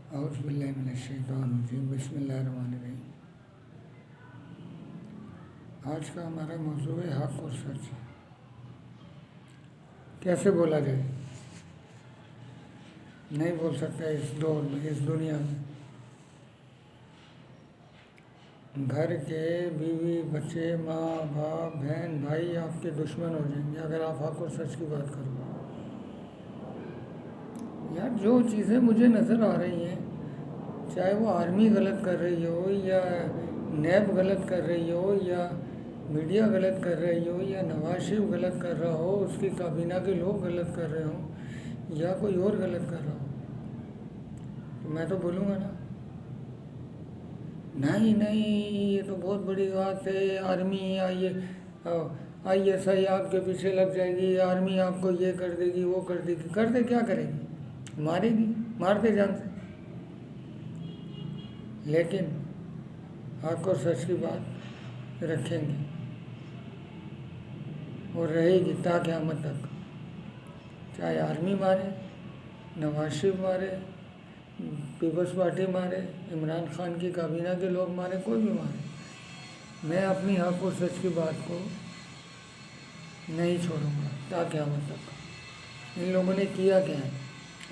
اعوذ باللہ من الشیطان الرجیم، بسم اللہ الرحمن الرحیم۔ آج کا ہمارا موضوع ہے حق اور سچ۔ کیسے بولا جائے؟ نہیں بول سکتا اس دور میں، اس دنیا میں۔ گھر کے بیوی بچے، ماں باپ بہن بھائی آپ کے دشمن ہو جائیں گے اگر آپ حق اور سچ کی بات کرو۔ یار جو چیزیں مجھے نظر آ رہی ہیں، چاہے وہ آرمی غلط کر رہی ہو یا نیب غلط کر رہی ہو یا میڈیا غلط کر رہی ہو یا نواز شریف غلط کر رہا ہو، اس کی کابینہ کے لوگ غلط کر رہے ہوں یا کوئی اور غلط کر رہا ہو، تو میں تو بولوں گا نا، نہیں یہ تو بہت بڑی بات ہے، آرمی آئی ایس آئی آپ کے پیچھے لگ جائے گی، آرمی آپ کو یہ کر دے گی وہ کر دے گی۔ کر دے کیا کرے گی؟ مارے گی، مار دے جان سے۔ لیکن حق اور سچ کی بات رکھیں گے اور رہے گی تا قیامت تک، چاہے آرمی مارے، نواز شریف مارے، پیپلز پارٹی مارے، عمران خان کی کابینہ کے لوگ مارے، کوئی بھی مارے، میں اپنی حق اور سچ کی بات کو نہیں چھوڑوں گا تا قیامت تک۔ ان لوگوں نے کیا کیا ہے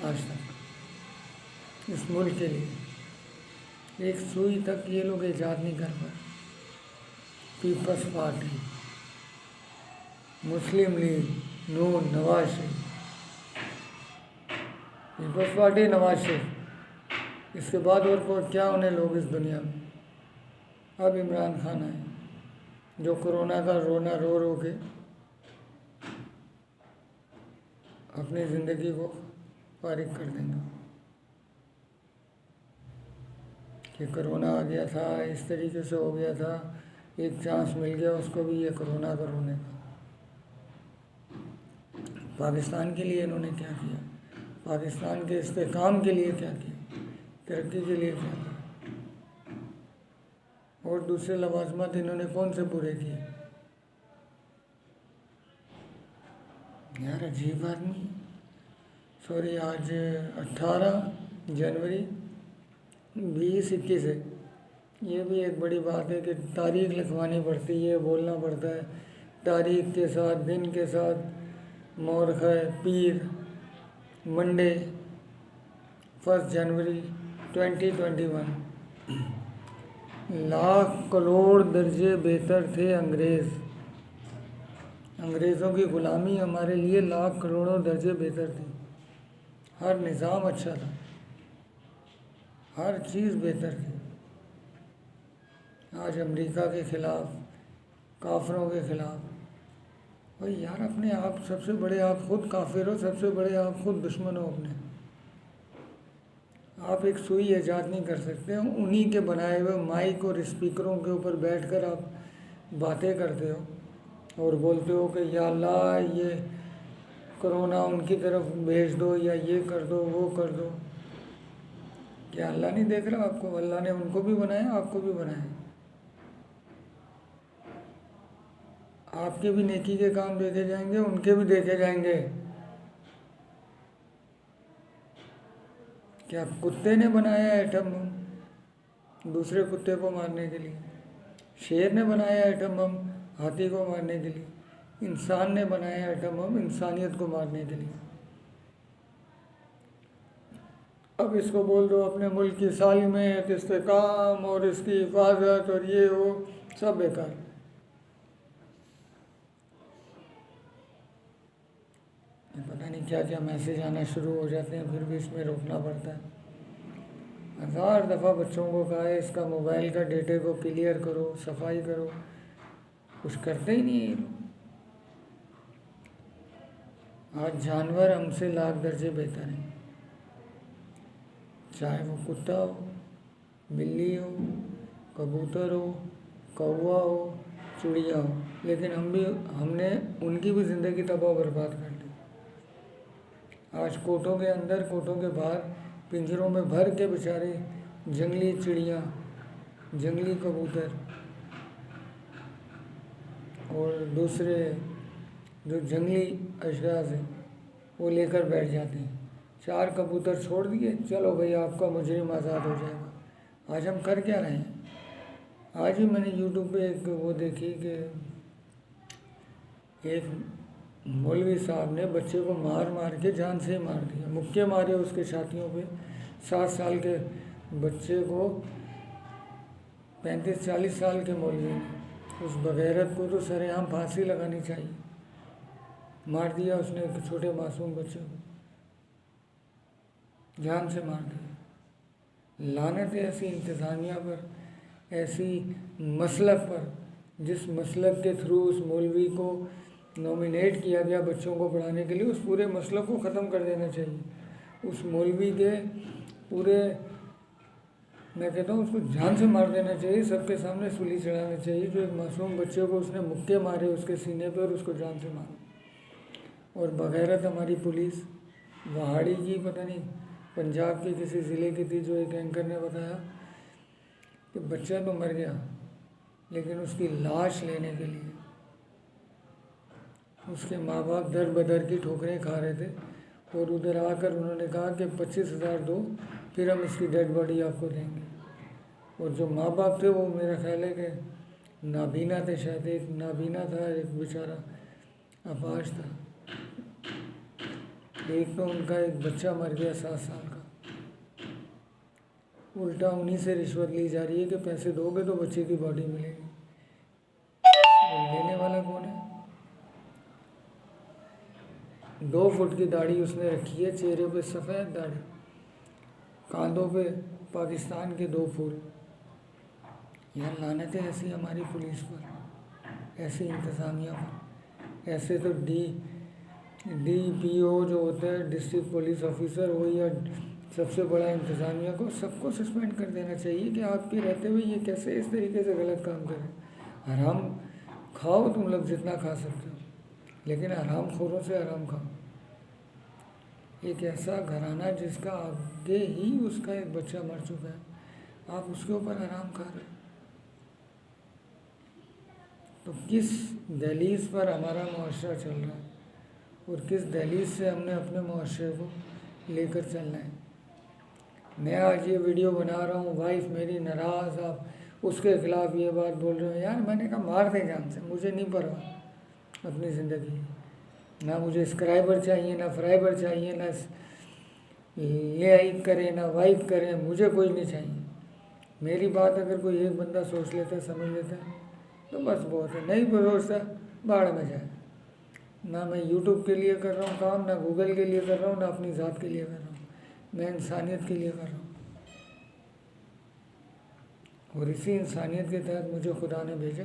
آج تک اس ملک کے لیے؟ ایک سوئی تک یہ لوگ ایجاد نہیں کر پائے۔ پیپلز پارٹی، مسلم لیگ، نون، نواز شریف، پیپلز پارٹی، نواز شریف، اس کے بعد اور کیا انہیں لوگ اس دنیا میں؟ اب عمران خان آئے جو کرونا کا رونا رو رو کے اپنی زندگی کو فارغ کر دیں گے کہ کرونا آ گیا تھا، اس طریقے سے ہو گیا تھا، ایک چانس مل گیا اس کو بھی یہ کرونا کا رونے کا۔ پاکستان کے لیے انہوں نے کیا کیا؟ پاکستان کے استحکام کے لیے کیا کیا؟ ترقی کے لیے کیا کیا؟ اور دوسرے لوازمات انہوں نے کون سے پورے کیے؟ یار عجیب آدمی۔ سوری، آج 18 جنوری 2021 ہے۔ یہ بھی ایک بڑی بات ہے کہ تاریخ لکھوانی پڑتی ہے، بولنا پڑتا ہے تاریخ کے ساتھ، دن کے ساتھ۔ مورخ ہے، پیر، منڈے، 1 جنوری 2021۔ لاکھ کروڑ درجے بہتر تھے انگریز۔ انگریزوں کی غلامی ہمارے لیے لاکھ کروڑوں درجے بہتر تھی۔ ہر نظام اچھا تھا، ہر چیز بہتر تھی۔ آج امریکہ کے خلاف، کافروں کے خلاف۔ بھائی یار اپنے آپ سب سے بڑے آپ خود کافر ہو، سب سے بڑے آپ خود دشمن ہو اپنے۔ آپ ایک سوئی ایجاد نہیں کر سکتے، انہی کے بنائے ہوئے مائک اور اسپیکروں کے اوپر بیٹھ کر آپ باتیں کرتے ہو اور بولتے ہو کہ یا اللہ یہ کرونا ان کی طرف بھیج دو یا یہ کر دو وہ کر دو۔ کیا اللہ نہیں دیکھ رہا آپ کو؟ اللہ نے ان کو بھی بنایا، آپ کو بھی بنایا۔ آپ کے بھی نیکی کے کام دیکھے جائیں گے، ان کے بھی دیکھے جائیں گے۔ کیا کتے نے بنایا ایٹم بم دوسرے کتے کو مارنے کے لیے؟ شیر نے بنایا ایٹم بم ہاتھی کو مارنے کے لیے؟ انسان نے بنایا ایٹم بم انسانیت کو مارنے کے لیے۔ اب اس کو بول دو اپنے ملک کی سالمیت، استحکام اور اس کی حفاظت اور یہ وہ سب بیکار۔ پتہ نہیں کیا کیا میسیج آنا شروع ہو جاتے ہیں، پھر بھی اس میں روکنا پڑتا ہے۔ 1000 دفعہ بچوں کو کہا ہے اس کا موبائل کا ڈیٹے کو کلیئر کرو، صفائی کرو، کچھ کرتے ہی نہیں ہیں۔ آج جانور ہم سے لاکھ درجے بہتر ہیں، چاہے وہ کتا ہو، بلی ہو، کبوتر ہو، کوا ہو، چڑیا ہو، لیکن ہم نے ان کی بھی زندگی تباہ و برباد کر دی۔ آج کوٹوں کے اندر، کوٹوں کے باہر پنجروں میں بھر کے بیچارے جنگلی چڑیاں، جنگلی کبوتر اور دوسرے جو جنگلی اشخاص ہیں وہ لے کر بیٹھ جاتے ہیں۔ 4 کبوتر چھوڑ دیے، چلو بھائی آپ کا مجرم آزاد ہو جائے گا۔ آج ہم کر کیا رہے ہیں؟ آج ہی میں نے یوٹیوب پہ ایک وہ دیکھی کہ ایک مولوی صاحب نے بچے کو مار کے جان سے ہی مار دیا، مکے مارے اس کے چھاتیوں پہ۔ 7 سال کے بچے کو 35-40 سال کے مولوی نے، اس بغیرت کو تو سر عام پھانسی لگانی چاہیے، مار دیا اس نے ایک چھوٹے معصوم بچے کو، جان سے مار دیا۔ لعنت ہے ایسی انتظامیہ پر، ایسی مسلک پر، جس مسلک کے تھرو اس مولوی کو نومینیٹ کیا گیا بچوں کو پڑھانے کے لیے، اس پورے مسلک کو ختم کر دینا چاہیے۔ اس مولوی کے پورے، میں کہتا ہوں اس کو جان سے مار دینا چاہیے، سب کے سامنے سولی چڑھانا چاہیے، جو ایک معصوم بچے کو اس نے مکے مارے اس کے سینے پہ اور اس کو جان سے مارا۔ اور بغیرت ہماری پولیس وہاڑی کی، پتہ نہیں پنجاب کے کسی ضلع کی تھی، جو ایک اینکر نے بتایا کہ بچہ تو مر گیا لیکن اس کی لاش لینے کے لیے اس کے ماں باپ در بدر کی ٹھوکریں کھا رہے تھے، اور ادھر آ کر انہوں نے کہا کہ 25,000 دو، پھر ہم اس کی ڈیڈ باڈی آپ کو دیں گے۔ اور جو ماں باپ تھے وہ میرا خیال ہے کہ نابینا تھے، شاید ایک نابینا تھا، ایک بیچارہ اپاہج تھا۔ ایک تو ان کا ایک بچہ مر گیا 7 سال کا، الٹا انہی سے رشوت لی جا رہی ہے کہ پیسے دو گے تو بچے کی باڈی ملے گی۔ اور لینے والا کون ہے؟ 2 فٹ کی داڑھی اس نے رکھی ہے، چہرے پہ سفید داڑھی، کاندھوں پہ پاکستان کے 2 پھول۔ یہ لعنت ہے ایسی ہماری پولیس پر، ایسی انتظامیہ پر۔ ایسے تو ڈی پی او جو ہوتا ہے ڈسٹرکٹ پولیس آفیسر، ہو یا سب سے بڑا انتظامیہ کو، سب کو سسپینڈ کر دینا چاہیے کہ آپ کے رہتے ہوئے یہ کیسے اس طریقے سے غلط کام کریں۔ حرام کھاؤ تم لوگ جتنا کھا سکتے ہو، لیکن حرام خوروں سے حرام کھاؤ۔ ایک ایسا گھرانہ جس کا آگے ہی اس کا ایک بچہ مر چکا ہے، آپ اس کے اوپر حرام کھا رہے ہیں۔ تو کس دہلیز پر ہمارا معاشرہ چل رہا ہے، اور کس دہلیز سے ہم نے اپنے معاشرے کو لے کر چلنا ہے۔ میں آج یہ ویڈیو بنا رہا ہوں، وائف میری ناراض، آپ اس کے خلاف یہ بات بول رہے ہو، یار میں نے کہا مار دیں جان سے، مجھے نہیں پرواہ اپنی زندگی، نہ مجھے سبسکرائبر چاہیے، نہ فرائبر چاہیے، نہ لائک کریں نہ وائپ کریں، مجھے کوئی نہیں چاہیے۔ میری بات اگر کوئی ایک بندہ سوچ لیتا ہے، سمجھ لیتا ہے تو بس بہت ہے، نہیں سوچتا باڑ میں جائے۔ نہ میں یوٹیوب کے لیے کر رہا ہوں کام، نہ گوگل کے لیے کر رہا ہوں، نہ اپنی ذات کے لیے کر رہا ہوں، میں انسانیت کے لیے کر رہا ہوں۔ اور اسی انسانیت کے تحت مجھے خدا نے بھیجا،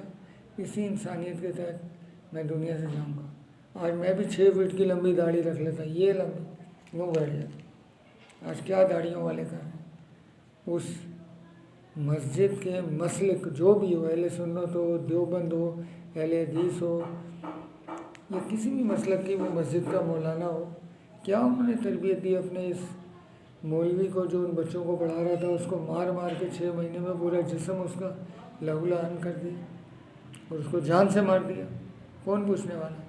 اسی انسانیت کے تحت میں دنیا سے جاؤں گا۔ آج میں بھی 6 فٹ کی لمبی داڑھی رکھ لیتا، یہ لمبی یوں بیٹھ جاتا۔ آج کیا داڑھیوں والے کر رہے ہیں؟ اس مسجد کے مسلک جو بھی ہو، اہل سنت ہو، دیوبند ہو، اہل حدیث ہو، یا کسی بھی مسلک کی وہ مسجد کا مولانا ہو، کیا انہوں نے تربیت دی اپنے اس مولوی کو جو ان بچوں کو پڑھا رہا تھا؟ اس کو مار کے 6 مہینے میں پورا جسم اس کا لہو لہان کر دیا اور اس کو جان سے مار دیا۔ کون پوچھنے والا؟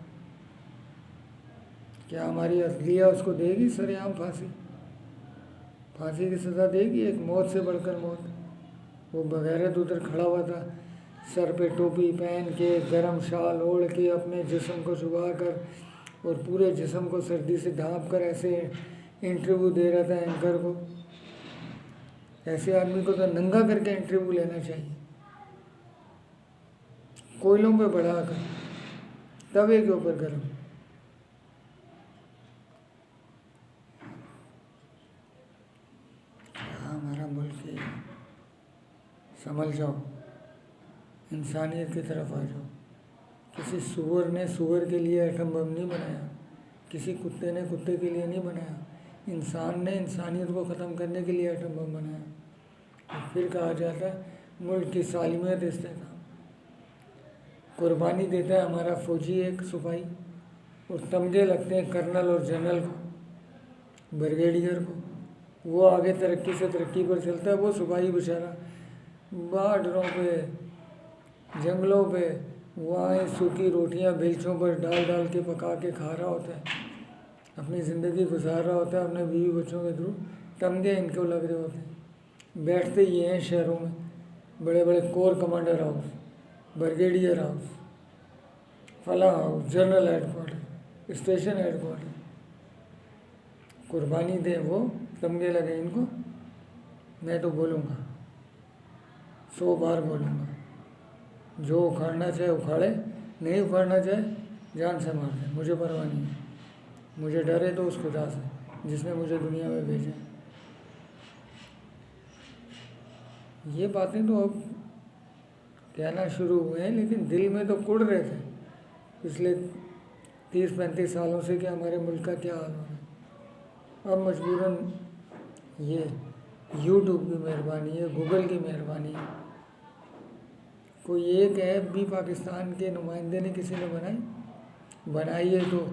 کیا ہماری عدلیہ اس کو دے گی سر عام پھانسی؟ پھانسی کی سزا دے گی، ایک موت سے بڑھ کر موت۔ وہ بغیرت ادھر کھڑا ہوا تھا، سر پہ ٹوپی پہن کے، گرم شال اوڑھ کے، اپنے جسم کو چھپا کر اور پورے جسم کو سردی سے ڈھانپ کر ایسے انٹرویو دے رہا تھا اینکر کو۔ ایسے آدمی کو تو ننگا کر کے انٹرویو لینا چاہیے، کوئلوں پہ بڑھا کر، توے کے اوپر گرم۔ ہمارا ملک ہے، سنبھل جاؤ، انسانیت کی طرف آ جاؤ۔ کسی سور نے سور کے لیے ایٹم بم نہیں بنایا، کسی کتے نے کتے کے لیے نہیں بنایا، انسان نے انسانیت کو ختم کرنے کے لیے ایٹم بم بنایا۔ اور پھر کہا جاتا ہے ملک کی سالمیت استحکام، قربانی دیتا ہے ہمارا فوجی ایک سپاہی، اور تمغے لگتے ہیں کرنل اور جنرل کو، بریگیڈیئر کو، وہ آگے ترقی سے ترقی پر چلتا ہے، وہ سپاہی بیچارہ بارڈروں پہ، جنگلوں پہ، وہاں سوکھی روٹیاں بیلچوں پر ڈال ڈال کے پکا کے کھا رہا ہوتا ہے۔ اپنی زندگی گزار رہا ہوتا ہے اپنے بیوی بچوں کے تھرو، تمغے ان کو لگ رہے ہوتے ہیں، بیٹھتے یہ ہیں شہروں میں، بڑے بڑے corps commander house, brigadier house, فلاں house, general headquarter, station headquarter, قربانی دیں وہ تمغے لگے ان کو۔ میں تو بولوں گا، 100 بار بولوں گا، جو اکھاڑنا چاہے اکھاڑے، نہیں اکھاڑنا چاہے جان سے مار دیں، مجھے پرواہ نہیں ہے۔ مجھے ڈر ہے تو اس خدا سے جس نے مجھے دنیا میں بھیجا۔ یہ باتیں تو اب کہنا شروع ہوئے ہیں، لیکن دل میں تو کڑ رہے تھے پچھلے 30-35 سالوں سے کہ ہمارے ملک کا کیا حال ہو رہا ہے۔ اب مجبوراً یہ یوٹیوب کی مہربانی ہے، گوگل کی مہربانی ہے، کوئی ایک ایپ بھی پاکستان کے نمائندے نے کسی نے بنائی ہے تو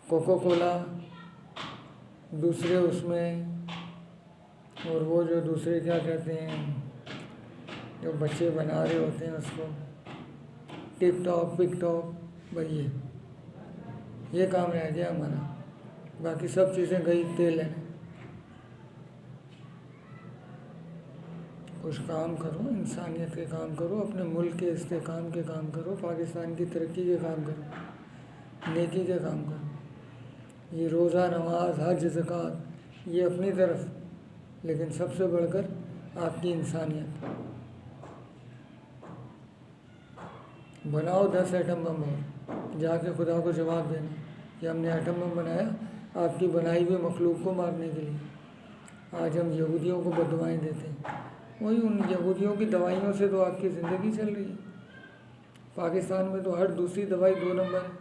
کوکو کولا، دوسرے اس میں، اور وہ جو دوسرے کیا کہتے ہیں جو بچے بنا رہے ہوتے ہیں اس کو، ٹک ٹاک پک ٹاک، بھائی یہ کام رہ گیا ہمارا، باقی سب چیزیں گئی تیل ہے۔ کچھ کام کرو، انسانیت کے کام کرو، اپنے ملک کے استحکام کے کام کرو، پاکستان کی ترقی کے کام کرو، نیکی کے کام کرو۔ یہ روزہ، نماز، حج، زکوٰۃ یہ اپنی طرف، لیکن سب سے بڑھ کر آپ کی انسانیت۔ بناؤ 10 ایٹم بم اور جا کے خدا کو جواب دینا کہ ہم نے ایٹم بم بنایا آپ کی بنائی ہوئی مخلوق کو مارنے کے لیے۔ آج ہم یہودیوں کو بددعائیں دیتے ہیں، وہی ان یہودیوں کی دوائیوں سے تو آپ کی زندگی چل رہی ہے۔ پاکستان میں تو ہر دوسری دوائی 2 نمبر ہے۔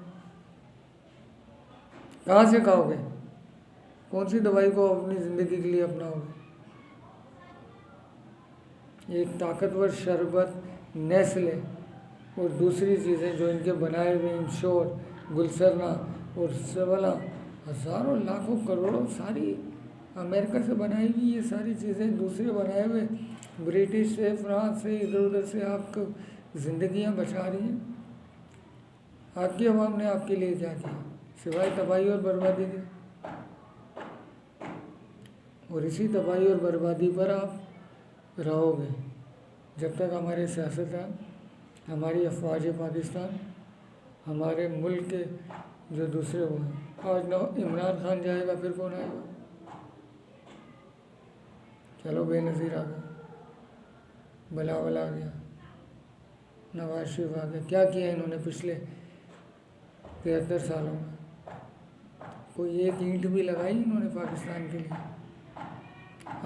کہاں سے کھاؤ گے؟ کون سی دوائی کو اپنی زندگی کے لیے اپناؤ گے؟ ایک طاقتور شربت نیسلے اور دوسری چیزیں جو ان کے بنائے ہوئے انشور، گلسرنا اور سولا، ہزاروں لاکھوں کروڑوں، ساری امریکہ سے بنائی ہوئی یہ ساری چیزیں دوسرے بنائے ہوئے، برٹش سے، فرانس سے، ادھر ادھر سے آپ کو زندگیاں بچا رہی ہیں۔ آپ کی عوام نے آپ کے لیے کیا کیا سوائے تباہی اور بربادی کے؟ اور اسی تباہی اور بربادی پر آپ رہو گے جب تک ہمارے سیاستدان، ہماری افواج پاکستان، ہمارے ملک کے جو دوسرے وہ ہیں۔ آج نہ عمران خان جائے گا پھر کون آئے گا؟ چلو بے نظیر آ گیا، بلاول آ گیا، نواز شریف آ گیا۔ کیا کیا انہوں نے پچھلے 73 سالوں میں؟ کوئی ایک اینٹ بھی لگائی انہوں نے پاکستان کے لیے؟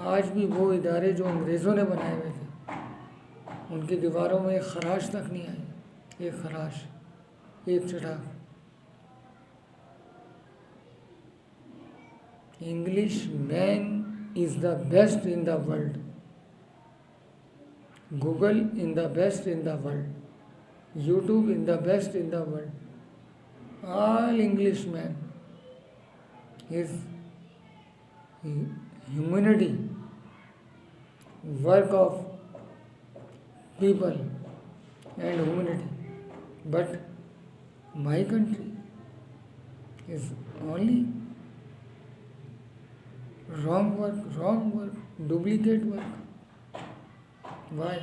آج بھی وہ ادارے جو انگریزوں نے بنائے ہوئے تھے ان کی دیواروں میں ایک خراش تک نہیں آئی، ایک خراش، ایک چٹاک۔ Englishman is the best in the world, Google in the best in the world, YouTube in the best in the world, all Englishman is humanity, work of people and humanity, but my country is only wrong work, duplicate work. Why?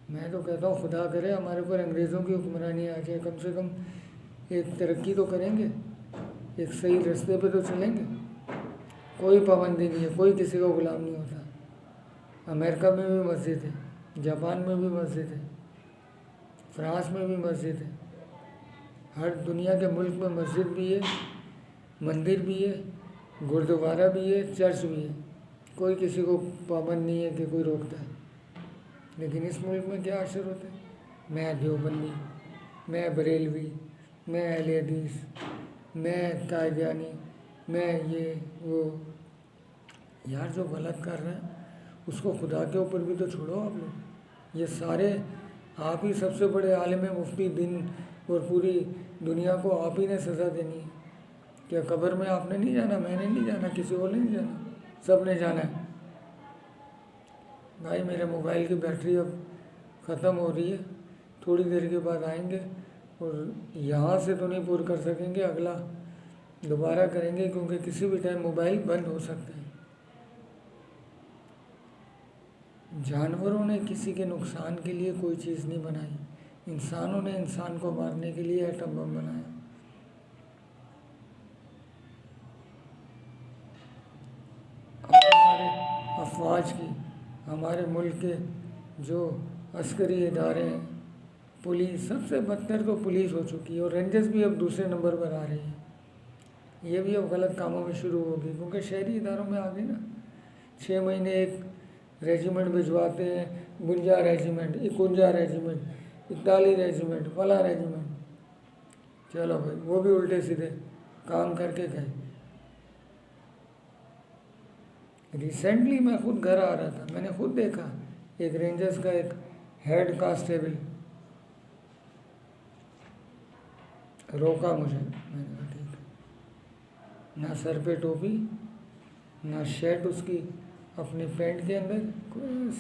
میں تو کہتا ہوں خدا کرے ہمارے اوپر انگریزوں کی حکمرانی آ جائے، کم سے کم ایک ترقی تو کریں گے، ایک صحیح راستے پہ تو چلیں گے۔ کوئی پابندی نہیں ہے، کوئی کسی کا غلام نہیں ہوتا۔ امریکہ میں بھی مسجد ہے، جاپان میں بھی مسجد ہے، فرانس میں بھی مسجد ہے، ہر دنیا کے ملک میں مسجد بھی ہے، مندر بھی ہے، گردوارہ بھی ہے، چرچ بھی ہے۔ کوئی کسی کو پابند نہیں ہے کہ کوئی روکتا ہے۔ لیکن اس ملک میں کیا اثر ہوتا ہے؟ میں دیوبندی، میں بریلوی، میں اہل حدیث، میں قادیانی، میں یہ وہ۔ یار جو غلط کر رہے ہیں اس کو خدا کے اوپر بھی تو چھوڑو آپ لوگ۔ یہ سارے آپ ہی سب سے بڑے عالم مفتی دن اور پوری دنیا کو آپ ہی نے سزا دینی ہے۔ کیا قبر میں آپ نے نہیں جانا؟ میں نے نہیں جانا، کسی اور نے نہیں جانا، سب نے جانا ہے۔ بھائی میرے موبائل کی بیٹری اب ختم ہو رہی ہے، تھوڑی دیر کے بعد آئیں گے اور یہاں سے تو نہیں پور کر سکیں گے، اگلا دوبارہ کریں گے، کیونکہ کسی بھی ٹائم موبائل بند ہو سکتے ہیں۔ جانوروں نے کسی کے نقصان کے لیے کوئی چیز نہیں بنائی، انسانوں نے انسان کو مارنے کے لیے ایٹم بم بنایا۔ ہمارے افواج کی، ہمارے ملک کے جو عسکری ادارے ہیں، پولیس، سب سے بدتر تو پولیس ہو چکی ہے، اور رینجرز بھی اب دوسرے نمبر پر آ رہی ہے۔ یہ بھی اب غلط کاموں میں شروع ہوگی، کیونکہ شہری اداروں میں آ گئی نا، 6 مہینے ایک ریجیمنٹ بھجواتے ہیں، 52 ریجیمنٹ، 51 ریجیمنٹ، 41 ریجیمنٹ، فلاں ریجیمنٹ، چلو بھائی وہ بھی الٹے سیدھے کام کر کے گئے۔ ریسنٹلی میں خود گھر آ رہا تھا، میں نے خود دیکھا ایک رینجرز کا ایک ہیڈ کانسٹیبل روکا مجھے، میں نے کہا ٹھیک ہے، نہ سر پہ ٹوپی، نہ شرٹ اس کی اپنے پینٹ کے اندر،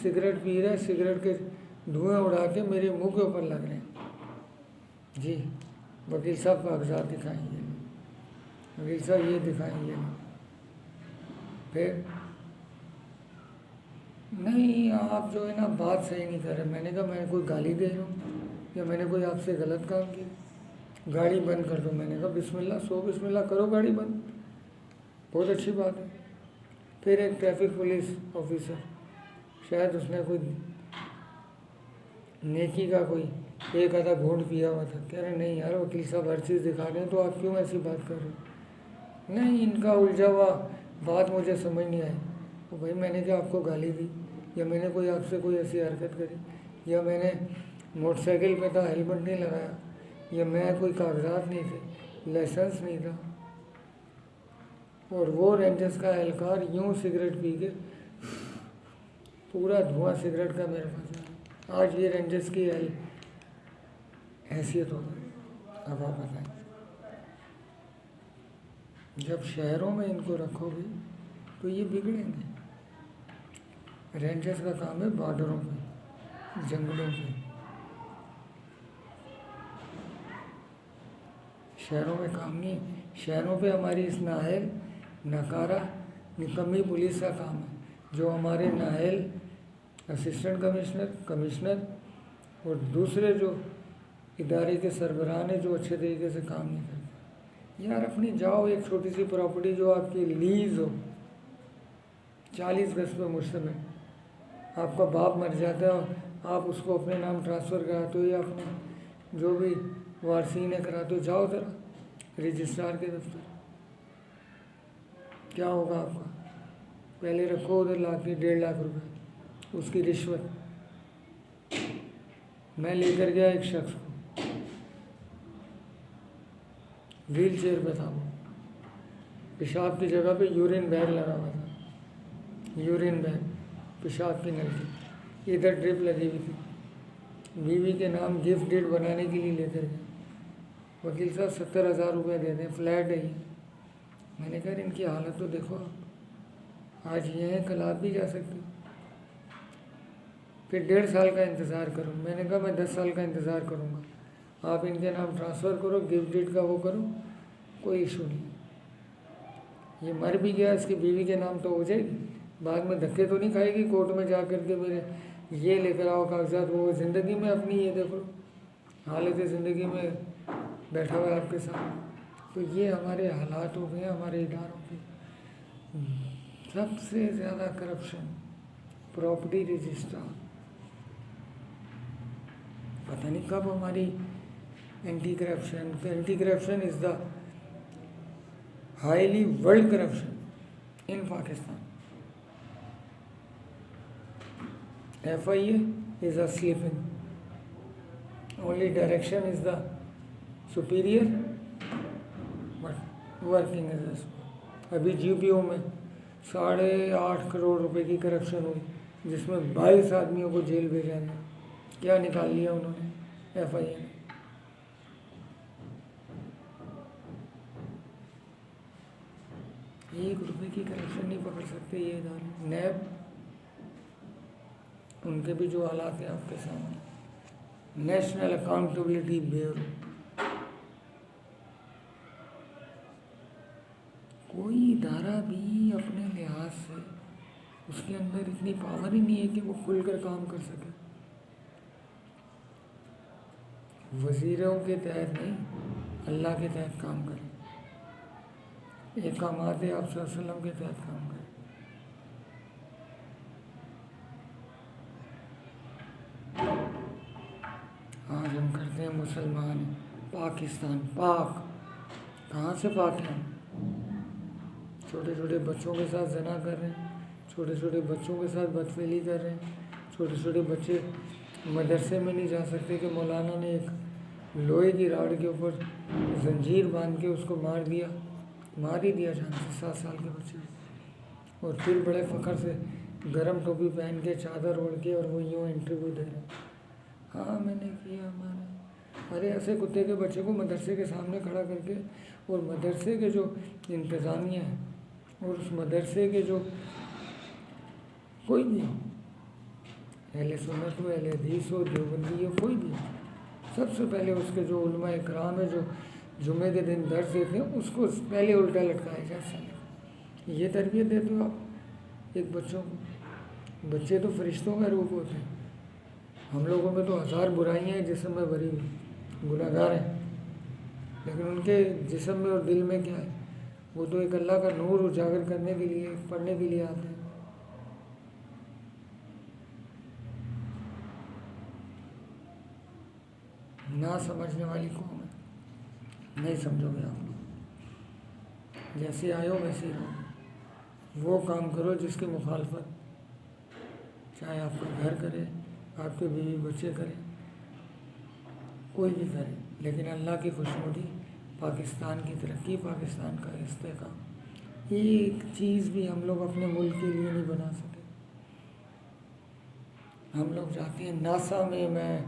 سگریٹ پی رہا ہے، سگریٹ کے دھوئیں اڑا کے میرے منہ کے اوپر لگ رہے ہیں۔ جی وکیل صاحب کاغذات دکھائیں گے، وکیل صاحب یہ دکھائیں گے، پھر نہیں آپ جو ہے نا بات صحیح نہیں کر رہے۔ میں نے کہا میں کوئی گالی دے رہا ہوں یا میں نے کوئی آپ سے غلط کام کیا؟ گاڑی بند کر دو۔ میں نے کہا بسم اللہ، بسم اللہ کرو گاڑی بند، بہت اچھی بات ہے۔ پھر ایک ٹریفک پولیس آفیسر، شاید اس نے کوئی نیکی کا کوئی ایک آدھا گھونٹ پیا ہوا تھا، کہہ رہے نہیں یار وکیل صاحب ہر چیز دکھا رہے ہیں تو آپ کیوں ایسی بات کر رہے ہیں؟ نہیں ان کا الجھا ہوا بات مجھے سمجھ نہیں آئی۔ تو بھائی میں نے کیا آپ کو گالی دی، یا میں نے کوئی آپ سے کوئی ایسی حرکت کری، یا میں نے موٹر سائیکل پہ تھا ہیلمٹ نہیں لگایا، یا میں کوئی کاغذات نہیں تھے، لائسنس نہیں تھا، اور وہ رینجرز کا اہلکار یوں سگریٹ پی کے پورا دھواں سگریٹ کا میرے پاس آیا۔ آج یہ رینجرز کی حیثیت ہوگی۔ اب آپ بتائیں، جب شہروں میں ان کو رکھو گے تو یہ بگڑیں گے۔ رینجرز کا کام ہے بارڈروں پہ، جنگلوں پہ، شہروں میں کام نہیں۔ شہروں پہ ہماری اس نااہل، ناکارہ، نکمی پولیس کا کام ہے، جو ہمارے نااہل اسسٹنٹ کمشنر، کمشنر اور دوسرے جو ادارے کے سربراہ ہیں جو اچھے طریقے سے کام نہیں کرتے۔ یار اپنی جاؤ ایک چھوٹی سی پراپرٹی جو آپ کی لیز ہو، 40 گز پہ مشتمل، آپ کا باپ مر جاتا ہے، آپ اس کو اپنے نام ٹرانسفر کراتے ہو یا اپنے جو بھی وارثین ہے کراتے ہو، جاؤ ذرا رجسٹرار کے دفتر، کیا ہوگا آپ کا؟ پہلے رکھو ادھر لا کے 1.5 لاکھ روپے اس کی رشوت۔ میں لے کر گیا ایک شخص کو، ویل چیئر پہ تھا، وہ پیشاب کی جگہ پہ یورین بیگ لگا ہوا تھا، یورین بیگ، پیشاب کی نلکی، ادھر ڈرپ لگی ہوئی تھی، بیوی کے نام گفٹ ڈیڈ بنانے کے لیے لے کر گیا۔ وکیل صاحب 70,000 روپے دے دیں، فلیٹ ہے یہ۔ میں نے کہا ان کی حالت تو دیکھو آپ، آج یہ ہیں کل آپ بھی جا سکتے۔ پھر 1.5 سال کا انتظار کرو۔ میں نے کہا میں 10 سال کا انتظار کروں گا، آپ ان کے نام ٹرانسفر کرو، گفٹ ڈیڈ کا وہ کرو، کوئی ایشو نہیں۔ یہ مر بھی گیا، اس کی بیوی کے نام تو ہو جائے گی، بعد میں دھکے تو نہیں کھائے گی کورٹ میں جا کر کے میرے یہ لے کر آؤ کاغذات، وہ زندگی میں اپنی یہ دیکھو حالت زندگی میں بیٹھا ہوا ہے آپ کے سامنے۔ تو یہ ہمارے حالات ہو گئے ہیں ہمارے اداروں کے۔ سب سے زیادہ کرپشن پراپرٹی رجسٹرار، پتہ نہیں کب ہماری anti corruption is the highly world corruption in Pakistan. FIA is a sleeping, only direction is the superior but working is the small۔ ابھی GPO میں 8.5 کروڑ روپے کی کرپشن ہوئی، جس میں 22 آدمیوں کو جیل بھیجا گیا۔ کیا نکال لیا انہوں نے FIA نے؟ 1 روپے کی کرپشن نہیں پکڑ سکتے یہ ادارے۔ نیب، ان کے بھی جو حالات ہیں آپ کے سامنے، نیشنل اکاؤنٹیبلٹی بیورو، ادارہ بھی اپنے لحاظ سے اس کے اندر اتنی پاور ہی نہیں ہے کہ وہ کھل کر کام کر سکے. وزیروں کے تحت نہیں، اللہ کے تحت کام کریں، احکامات آپ صلی اللہ علیہ وسلم کے تحت کام کریں. آج ہم کرتے ہیں مسلمان پاکستان پاک. کہاں سے پاک ہیں؟ چھوٹے چھوٹے بچوں کے ساتھ زنا کر رہے ہیں، چھوٹے چھوٹے بچوں کے ساتھ بدفعلی کر رہے ہیں. چھوٹے چھوٹے بچے مدرسے میں نہیں جا سکتے کہ مولانا نے ایک لوہے کی راڑ کے اوپر زنجیر باندھ کے اس کو مار ہی دیا جان سے 7 سال کے بچے. اور پھر بڑے فخر سے گرم ٹوپی پہن کے چادر اوڑھ کے اور وہ یوں انٹرویو دے رہے ہیں. ہاں میں نے کیا ہمارا. ارے ایسے کتے کے بچے کو مدرسے کے سامنے کھڑا کر کے، اور مدرسے کے جو انتظامیہ ہے اور اس مدرسے کے جو کوئی بھی ہو، اہل سنت ہو، اہل حدیث ہو، دیوبندی ہو، کوئی بھی ہو، سب سے پہلے اس کے جو علماء اکرام ہے جو جمعے کے دن درس دیتے ہیں اس کو پہلے الٹا لٹکایا جائے. یہ تربیت دیتے ہو آپ ایک بچوں کو؟ بچے تو فرشتوں کا روپ ہوتے ہیں. ہم لوگوں میں تو 1000 برائیاں ہیں، جسم میں بھری ہوئی، گناہ گار ہیں، لیکن ان کے جسم میں اور دل میں کیا ہے؟ وہ تو ایک اللہ کا نور اجاگر کرنے کے لیے، پڑھنے کے لیے آتے ہیں. نہ سمجھنے والی قوم ہے. نہیں سمجھو گے آپ لوگ، جیسے آئے ہو ویسے ہی رہو. وہ کام کرو جس کی مخالفت چاہے آپ کا گھر کرے، آپ کے بیوی بچے کریں، کوئی بھی کرے، لیکن اللہ کی خوشنودی، پاکستان کی ترقی، پاکستان کا استحکام. ایک چیز بھی ہم لوگ اپنے ملک کے لیے نہیں بنا سکے. ہم لوگ چاہتے ہیں ناسا میں میں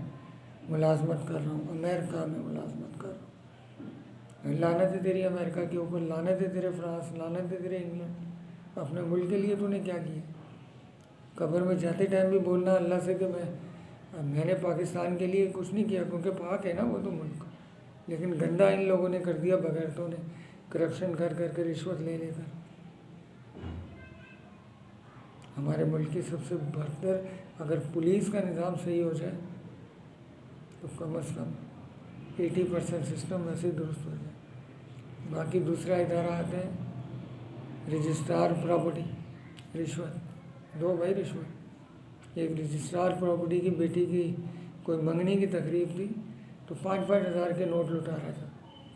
ملازمت کر رہا ہوں، امریکہ میں ملازمت کر رہا ہوں. لعنت ہے تیری امریکہ کے اوپر، لعنت ہے تیرے فرانس، لعنت ہے تیرے انگلینڈ. اپنے ملک کے لیے تو نے کیا کیا؟ قبر میں جاتے ٹائم بھی بولنا اللہ سے کہ میں نے پاکستان کے لیے کچھ نہیں کیا، کیونکہ پاک ہے نا وہ تو ملک. لیکن گندا ان لوگوں نے کر دیا، بغیرتوں نے، کرپشن کر کے، رشوت لے کر. ہمارے ملک کی سب سے بہتر، اگر پولیس کا نظام صحیح ہو جائے تو کم از کم 80% سسٹم ویسے ہی درست ہو جائے. باقی دوسرا ادارہ آتے ہیں رجسٹرار پراپرٹی، رشوت دو بھائی، رشوت. ایک رجسٹرار پراپرٹی کی بیٹی کی کوئی منگنی کی تقریب تھی تو 5-5 ہزار کے نوٹ لٹا رہا تھا،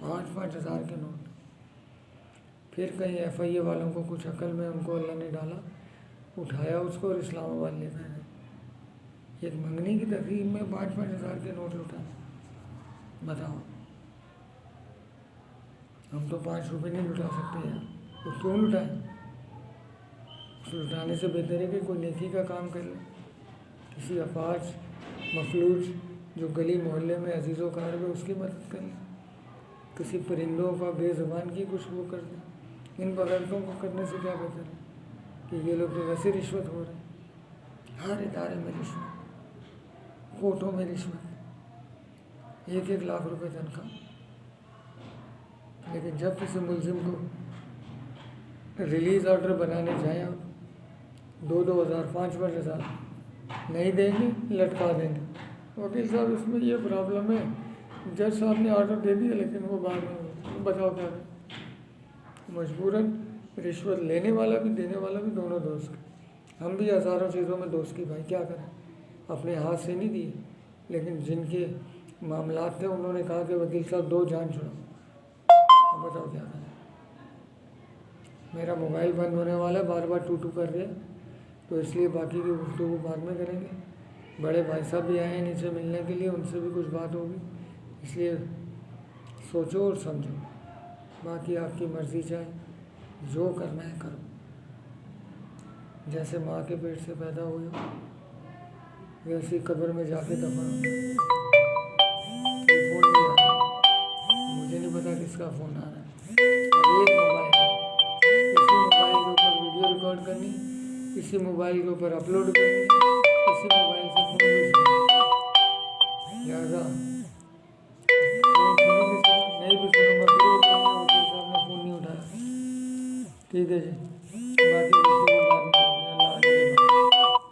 5-5 ہزار کے نوٹ. پھر کہیں FIA والوں کو کچھ عقل میں ان کو اللہ نے ڈالا، اٹھایا اس کو اور اسلام آباد لے کر گئے. ایک منگنی کی تقریب میں 5-5 ہزار کے نوٹ لٹانا، بتاؤ. ہم تو 5 روپے نہیں لٹا سکتے یار، تو کیوں لٹائیں؟ اس لٹانے سے بہتر ہے کہ کوئی نیکی کا کام کر لے. کسی اپاہج مفلوج جو گلی محلے میں عزیز و اقارب ہے اس کی مدد کر لیں. کسی پرندوں کا بے زبان کی کچھ وہ کر دیں. ان بغیرتوں کو کرنے سے کیا بہتر ہے کہ یہ لوگ تو ویسے رشوت ہو رہے ہیں. ہر ادارے میں رشوت، کوٹوں میں رشوت، 1-1 لاکھ روپے تنخواہ. لیکن جب کسی ملزم کو ریلیز آرڈر بنانے جائیں آپ، 2-2 ہزار، 5-5 ہزار نہیں دیں گے، لٹکا دیں گے. وکیل صاحب اس میں یہ پرابلم ہے، جج صاحب نے آرڈر دے دیا لیکن وہ بعد میں بتاؤ کیا کریں. مجبوراً رشوت لینے والا بھی دینے والا بھی دونوں دوست. ہم بھی ہزاروں چیزوں میں دوست کی بھائی، کیا کریں. اپنے ہاتھ سے نہیں دیے، لیکن جن کے معاملات تھے انہوں نے کہا کہ وکیل صاحب 2 جان چھڑاؤ. اب بتاؤ کیا کریں. میرا موبائل بند ہونے والا ہے، بار بار ٹو کر رہے، تو اس لیے باقی کی گفتگو بعد میں کریں گے. بڑے بھائی صاحب بھی آئے ہیں نیچے ملنے کے لیے، ان سے بھی کچھ بات ہوگی، اس لیے سوچو اور سمجھو. باقی آپ کی مرضی، چاہے جو کرنا ہے کرو. جیسے ماں کے پیٹ سے پیدا ہوئے ہو ویسے قبر میں جا کے دفن ہو. فون بھی آ رہا ہے، مجھے نہیں پتا کس کا فون آ رہا ہے. اب ایک موبائل ہے، اسی موبائل کے اوپر ویڈیو ریکارڈ کرنی، اسی موبائل کے اوپر اپلوڈ کرنی، اسی موبائل سے فون بھی سننا. لہٰذا فون سنو کسی کا، نہیں بھی سنوں گا پھر وہ کہیں گے وکیل صاحب نے فون نہیں اٹھایا. ٹھیک ٹھیک ہے جی، باقی